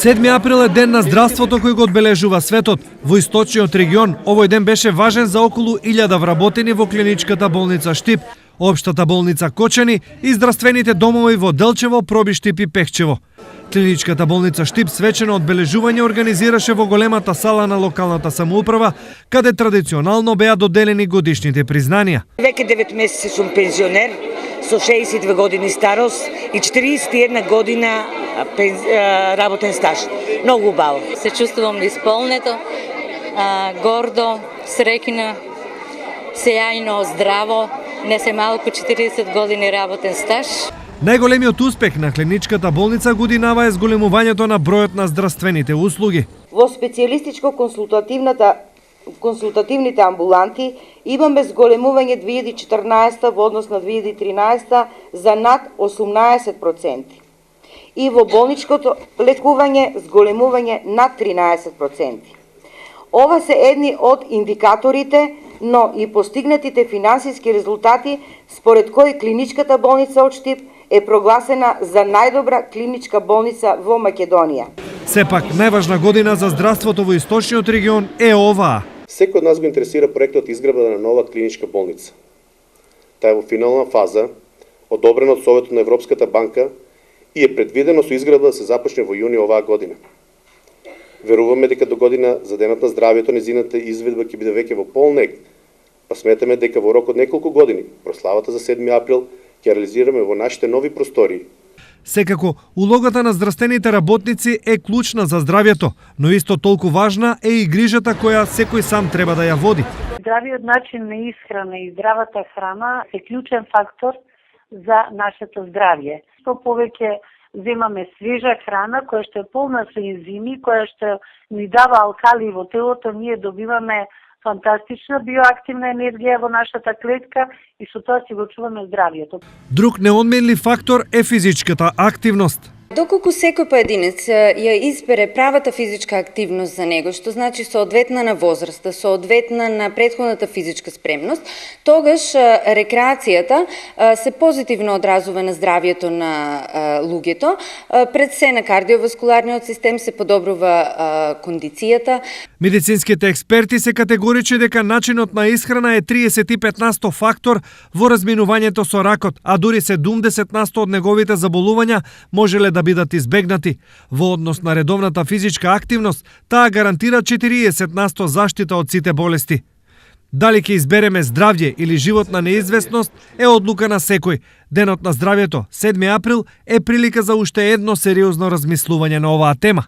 7 април е ден на здравството кој го одбележува светот. Во источниот регион овој ден беше важен за околу 1000 вработени во клиничката болница Штип, општата болница Кочани и здравствените домови во Делчево, Пробиштип и Пехчево. Клиничката болница Штип свечено одбележување организираше во големата сала на локалната самоуправа, каде традиционално беа доделени годишните признанија. Веќе 9 месеци сум пензионер со 62 години старост и 41 година работен стаж. Многу убаво. Се чувствувам исполнето, гордо, среќна, сејајно, здраво. Не се малку 40 години работен стаж. Најголемиот успех на клиничката болница годинава е зголемувањето на бројот на здравствените услуги. Во специјалистичко-консултативните амбуланти имаме зголемување 2014 во однос на 2013 за над 18%. И во болничкото лекување зголемување над 13%. Ова се едни од индикаторите, но и постигнатите финансиски резултати според кои клиничката болница од Штип е прогласена за најдобра клиничка болница во Македонија. Сепак, најважна година за здравството во источниот регион е оваа. Секој од нас го интересира проектот изградба на нова клиничка болница. Таа е во финална фаза, одобрена од Советот на Европската банка и е предвидено со изградба да се започне во јуни оваа година. Веруваме дека до година за денот на здравјето незината изведба ќе биде веќе во полнег, па сметаме дека во рок од неколку години прославата за 7 април ќе реализираме во нашите нови простори. Секако, улогата на здравствените работници е клучна за здравјето, но исто толку важна е и грижата која секој сам треба да ја води. Здравиот начин на исхрана и здравата храна е клучен фактор за нашето здравје. Што повеќе земаме свежа храна која што е полна со ензими, која што ни дава алкали во телото, ние добиваме фантастична биоактивна енергија во нашата клетка и со тоа си го чуваме здравјето. Друг неодменлив фактор е физичката активност. Доколку секој поединец ја избере правата физичка активност за него, што значи соодветна на возраста, соодветна на претходната физичка спремност, тогаш рекреацијата се позитивно одразува на здравјето на луѓето, пред се на кардиоваскуларниот систем се подобрува кондицијата. Медицинските експерти се категорични дека начинот на исхрана е 35% фактор во разминувањето со ракот, а дури 70% од неговите заболувања можеле да бидат избегнати. Во однос на редовната физичка активност, таа гарантира 40% заштита од сите болести. Дали ќе избереме здравје или живот на неизвестност е одлука на секој. Денот на здравјето, 7 април, е прилика за уште едно сериозно размислување на оваа тема.